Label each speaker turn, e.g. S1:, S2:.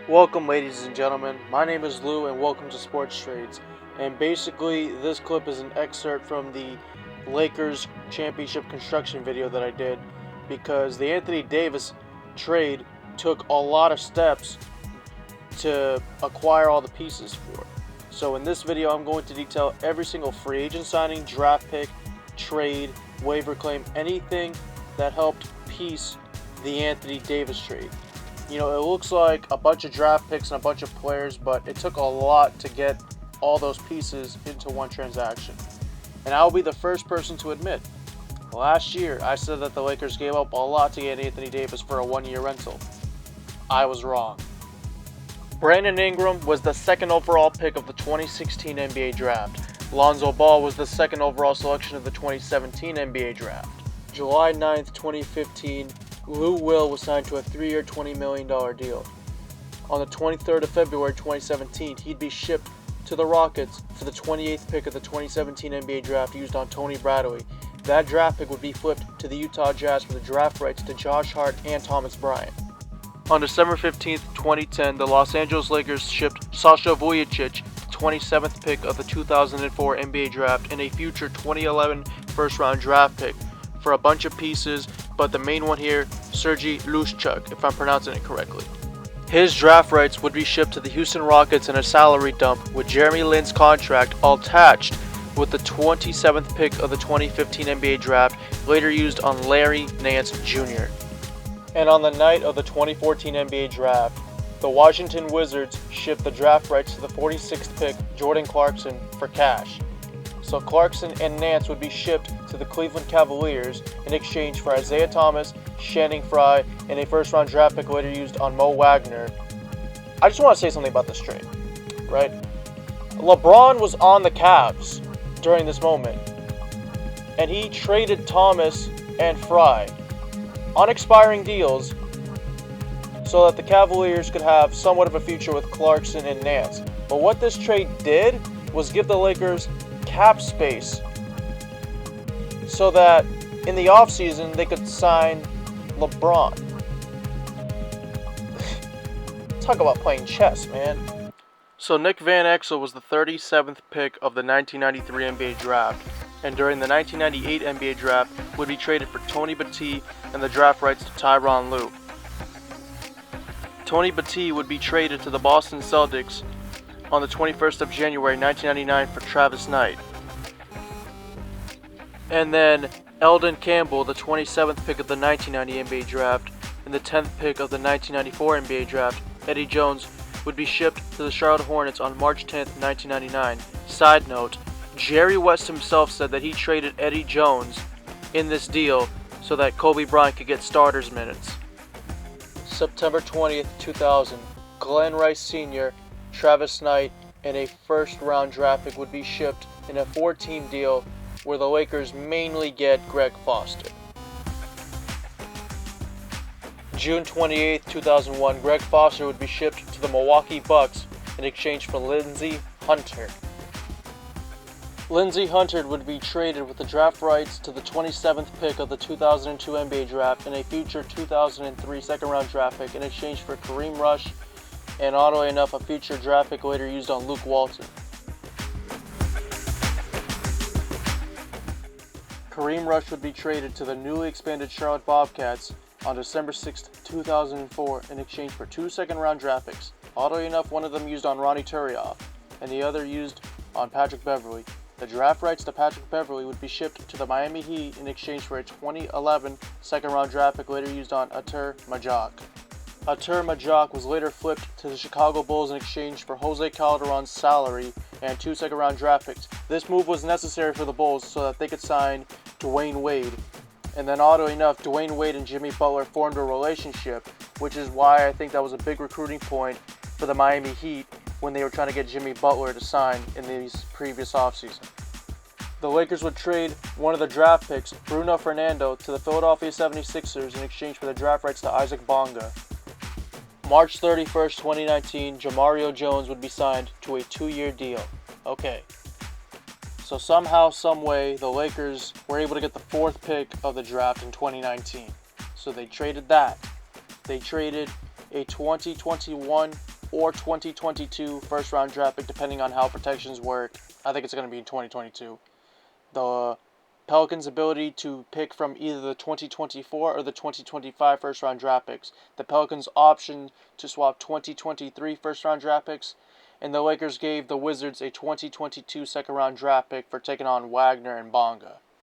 S1: Welcome, ladies and gentlemen. My name is Lou, and welcome to Sports Trades. And basically, this clip is an excerpt from the Lakers championship construction video that I did, because the Anthony Davis trade took a lot of steps to acquire all the pieces for it. So in this video, I'm going to detail every single free agent signing, draft pick, trade, waiver claim, anything that helped piece the Anthony Davis trade. You know, it looks like a bunch of draft picks and a bunch of players, but it took a lot to get all those pieces into one transaction. And I'll be the first person to admit, last year I said that the Lakers gave up a lot to get Anthony Davis for a one-year rental. I was wrong. Brandon Ingram was the second overall pick of the 2016 NBA draft. Lonzo Ball was the second overall selection of the 2017 NBA draft. July 9th, 2015, Lou Will was signed to a 3-year, $20 million deal. On the 23rd of February 2017, he'd be shipped to the Rockets for the 28th pick of the 2017 NBA draft used on Tony Bradley. That draft pick would be flipped to the Utah Jazz for the draft rights to Josh Hart and Thomas Bryant. On December 15th, 2010, the Los Angeles Lakers shipped Sasha Vujicic, the 27th pick of the 2004 NBA draft, and a future 2011 first-round draft pick for a bunch of pieces, but the main one here, Sergei Lushchuk, if I'm pronouncing it correctly. His draft rights would be shipped to the Houston Rockets in a salary dump, with Jeremy Lin's contract attached with the 27th pick of the 2015 NBA draft, later used on Larry Nance Jr. And on the night of the 2014 NBA draft, the Washington Wizards shipped the draft rights to the 46th pick, Jordan Clarkson, for cash. So Clarkson and Nance would be shipped to the Cleveland Cavaliers in exchange for Isaiah Thomas, Channing Frye, and a first-round draft pick later used on Mo Wagner. I just want to say something about this trade, right? LeBron was on the Cavs during this moment, and he traded Thomas and Frye on expiring deals so that the Cavaliers could have somewhat of a future with Clarkson and Nance. But what this trade did was give the Lakers cap space so that in the offseason they could sign LeBron. Talk about playing chess, man. So Nick Van Exel was the 37th pick of the 1993 NBA draft, and during the 1998 NBA draft would be traded for Tony Battie and the draft rights to Tyronn Lue. Tony Battie would be traded to the Boston Celtics on the 21st of January 1999 for Travis Knight. And then Eldon Campbell, the 27th pick of the 1990 NBA draft, and the 10th pick of the 1994 NBA draft, Eddie Jones, would be shipped to the Charlotte Hornets on March 10th, 1999. Side note, Jerry West himself said that he traded Eddie Jones in this deal so that Kobe Bryant could get starters minutes. September 20th, 2000, Glenn Rice Sr., Travis Knight, and a first-round draft pick would be shipped in a 4-team deal where the Lakers mainly get Greg Foster. June 28, 2001, Greg Foster would be shipped to the Milwaukee Bucks in exchange for Lindsey Hunter. Lindsey Hunter would be traded with the draft rights to the 27th pick of the 2002 NBA draft and a future 2003 second-round draft pick in exchange for Kareem Rush and, oddly enough, a future draft pick later used on Luke Walton. Kareem Rush would be traded to the newly expanded Charlotte Bobcats on December 6, 2004 in exchange for 2 second-round draft picks. Oddly enough, one of them used on Ronnie Turiaf and the other used on Patrick Beverley. The draft rights to Patrick Beverley would be shipped to the Miami Heat in exchange for a 2011 second-round draft pick later used on Atur Majak. Atur Majak was later flipped to the Chicago Bulls in exchange for Jose Calderon's salary and 2 second-round draft picks. This move was necessary for the Bulls so that they could sign Dwayne Wade. And then, oddly enough, Dwayne Wade and Jimmy Butler formed a relationship, which is why I think that was a big recruiting point for the Miami Heat when they were trying to get Jimmy Butler to sign in these previous offseason. The Lakers would trade one of the draft picks, Bruno Fernando, to the Philadelphia 76ers in exchange for the draft rights to Isaac Bonga. March 31st, 2019, Jamario Jones would be signed to a 2-year deal. Okay. So somehow, someway, the Lakers were able to get the 4th pick of the draft in 2019. So they traded that. They traded a 2021 or 2022 first round draft pick, depending on how protections work. I think it's going to be in 2022. The Pelicans' ability to pick from either the 2024 or the 2025 first round draft picks. The Pelicans' option to swap 2023 first round draft picks. And the Lakers gave the Wizards a 2022 second round draft pick for taking on Wagner and Bonga.